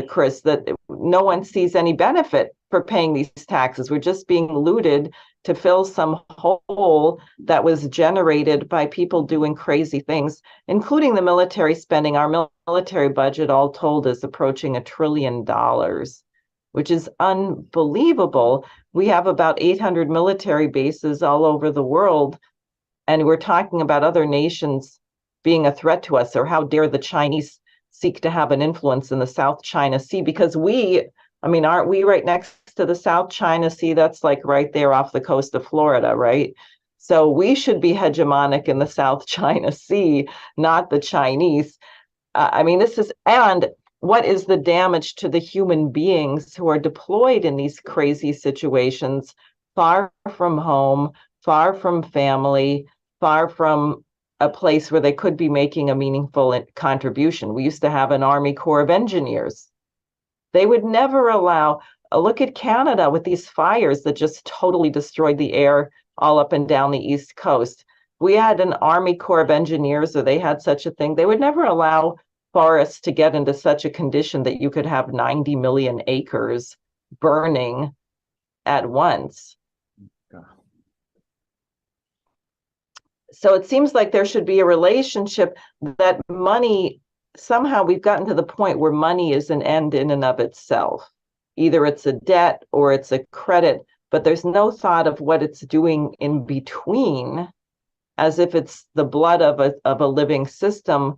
Chris, that no one sees any benefit for paying these taxes. We're just being looted to fill some hole that was generated by people doing crazy things, including the military spending. Our military budget, all told, is approaching $1 trillion, which is unbelievable. We have about 800 military bases all over the world, and we're talking about other nations being a threat to us, or how dare the Chinese seek to have an influence in the South China Sea, because aren't we right next to the South China Sea? That's like right there off the coast of Florida, right? So we should be hegemonic in the South China Sea, not the Chinese. And what is the damage to the human beings who are deployed in these crazy situations, far from home, far from family, far from a place where they could be making a meaningful contribution? We used to have an Army Corps of Engineers. They would never allow, look at Canada with these fires that just totally destroyed the air all up and down the East Coast. We had an Army Corps of Engineers, or they had such a thing. They would never allow forests to get into such a condition that you could have 90 million acres burning at once. So it seems like there should be a relationship that money, somehow we've gotten to the point where money is an end in and of itself. Either it's a debt or it's a credit, but there's no thought of what it's doing in between, as if it's the blood of a living system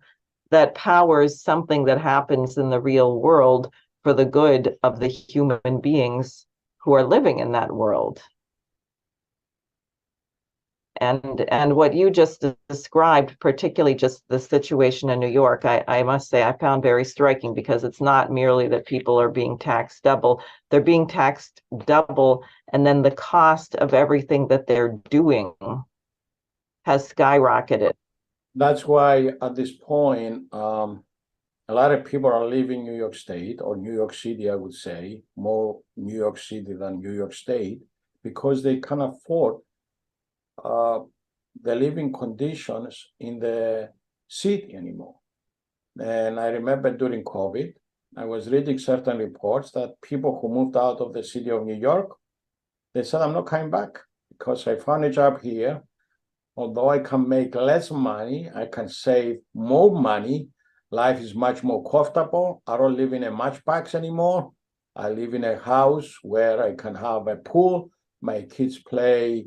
that powers something that happens in the real world for the good of the human beings who are living in that world. And what you just described, particularly just the situation in New York, I must say I found very striking, because it's not merely that people are being taxed double, they're being taxed double, and then the cost of everything that they're doing has skyrocketed. That's why at this point, a lot of people are leaving New York State, or New York City, I would say, more New York City than New York State, because they can't afford the living conditions in the city anymore. And I remember during COVID, I was reading certain reports that people who moved out of the city of New York, they said, I'm not coming back because I found a job here. Although I can make less money, I can save more money. Life is much more comfortable. I don't live in a matchbox anymore. I live in a house where I can have a pool. My kids play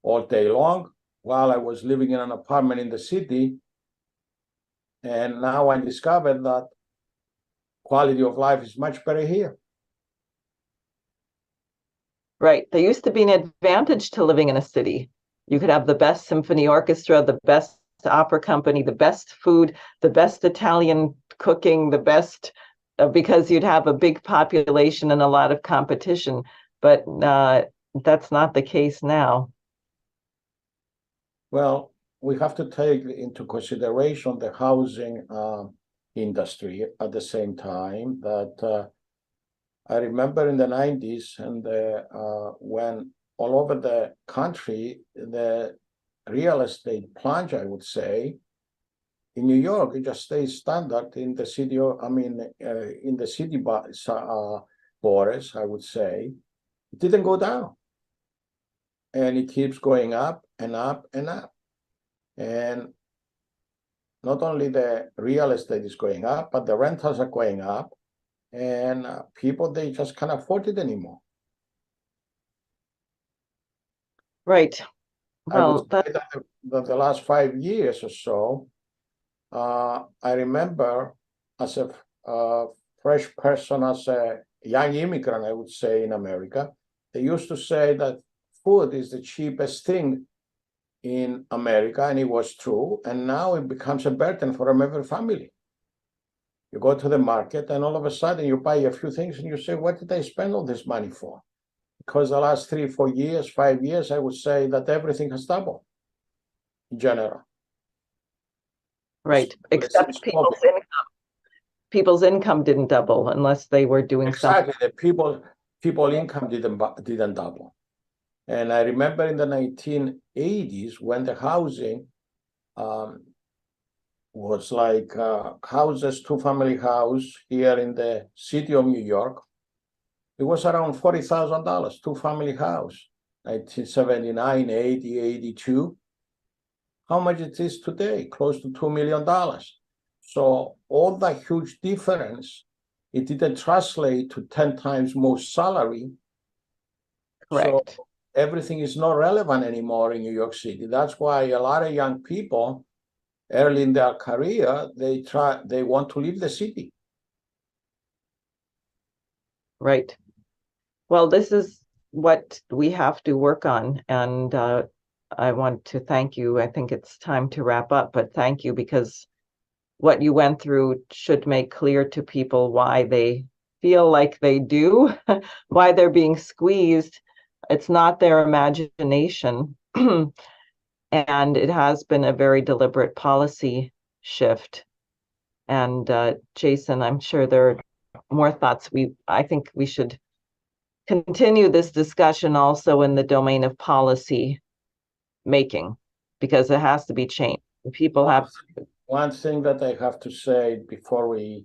all day long, while I was living in an apartment in the city. And now I discovered that quality of life is much better here. Right. There used to be an advantage to living in a city. You could have the best symphony orchestra, the best opera company, the best food, the best Italian cooking, the best, because you'd have a big population and a lot of competition. But that's not the case now. Well, we have to take into consideration the housing industry at the same time. That I remember in the 90s, and when all over the country, the real estate plunge, I would say. In New York, it just stays standard in the city, in the city borders, I would say. It didn't go down. And it keeps going up and up and up. And not only the real estate is going up, but the rentals are going up. And people, they just can't afford it anymore. Right. Well, I would say that the last 5 years or so, I remember as a fresh person, as a young immigrant, I would say, in America, they used to say that food is the cheapest thing in America, and it was true. And now it becomes a burden for every family. You go to the market, and all of a sudden you buy a few things, and you say, "What did I spend all this money for?" Because the last 3, 4 years, 5 years, I would say that everything has doubled in general. Right. Except Since COVID. people's income didn't double unless they were doing something. Exactly, the people income didn't double. And I remember in the 1980s when the housing was like houses, two-family house here in the city of New York. It was around $40,000, two-family house, 1979, 80, 82. How much it is today? Close to $2 million. So all that huge difference, it didn't translate to 10 times more salary. Correct. So everything is not relevant anymore in New York City. That's why a lot of young people early in their career, they want to leave the city. Right. Well, this is what we have to work on. And I want to thank you. I think it's time to wrap up, but thank you because what you went through should make clear to people why they feel like they do, why they're being squeezed. It's not their imagination. And it has been a very deliberate policy shift. And Jason, I'm sure there are more thoughts. I think we should continue this discussion also in the domain of policy making, because it has to be changed. People have One thing that I have to say before we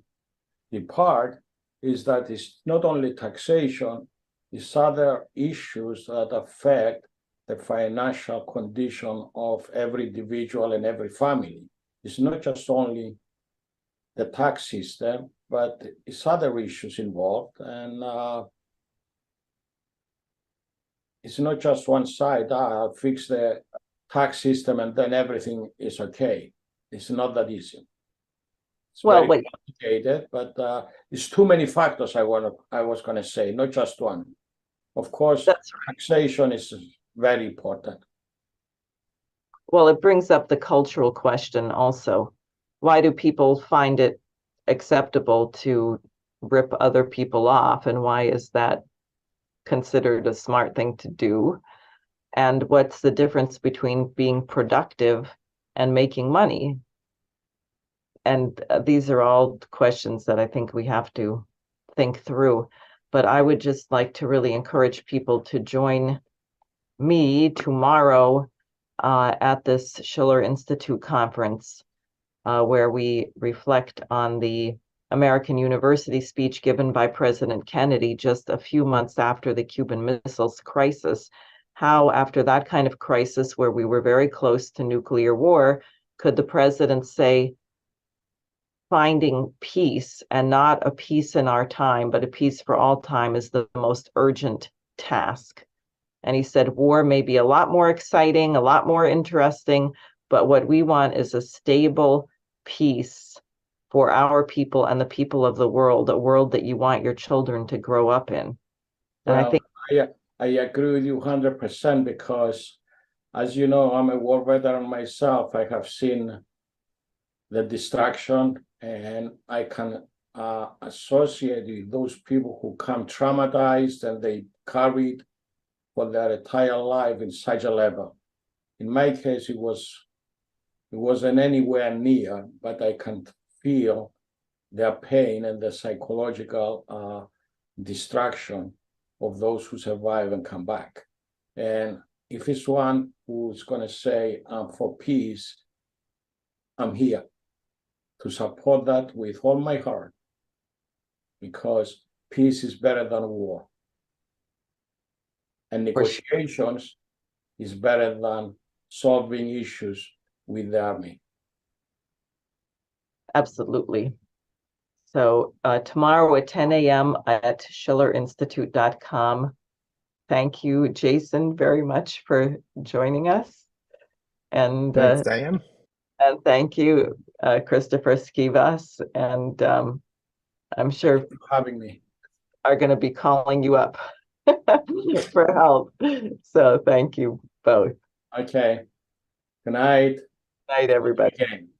depart is that it's not only taxation, it's other issues that affect the financial condition of every individual and every family. It's not just only the tax system, but it's other issues involved. And it's not just one side, I'll fix the tax system and then everything is okay. It's not that easy. It's very complicated, but it's too many factors I was going to say, not just one. Of course, taxation is very important. Well, it brings up the cultural question also. Why do people find it acceptable to rip other people off, and why is that considered a smart thing to do? And what's the difference between being productive and making money? And these are all questions that I think we have to think through. But I would just like to really encourage people to join me tomorrow at this Schiller Institute conference, where we reflect on the American University speech given by President Kennedy just a few months after the Cuban Missiles Crisis. How, after that kind of crisis where we were very close to nuclear war, could the president say, finding peace, and not a peace in our time, but a peace for all time, is the most urgent task. And he said, war may be a lot more exciting, a lot more interesting, but what we want is a stable peace for our people and the people of the world, a world that you want your children to grow up in. And I think I agree with you 100% because, as you know, I'm a war veteran myself. I have seen the destruction, and I can associate with those people who come traumatized and they carried for their entire life in such a level. In my case, it wasn't anywhere near, but I can feel their pain and the psychological destruction of those who survive and come back. And if it's one who's going to say, I'm for peace, I'm here to support that with all my heart, because peace is better than war. And negotiations is better than solving issues with the army. Absolutely. So tomorrow at 10 a.m. at schillerinstitute.com. Thank you, Jason, very much for joining us. And thanks, Diane. And thank you, Christopher Skivas. And I'm sure having me are going to be calling you up for help. So thank you both. Okay. Good night. Night, everybody. Again.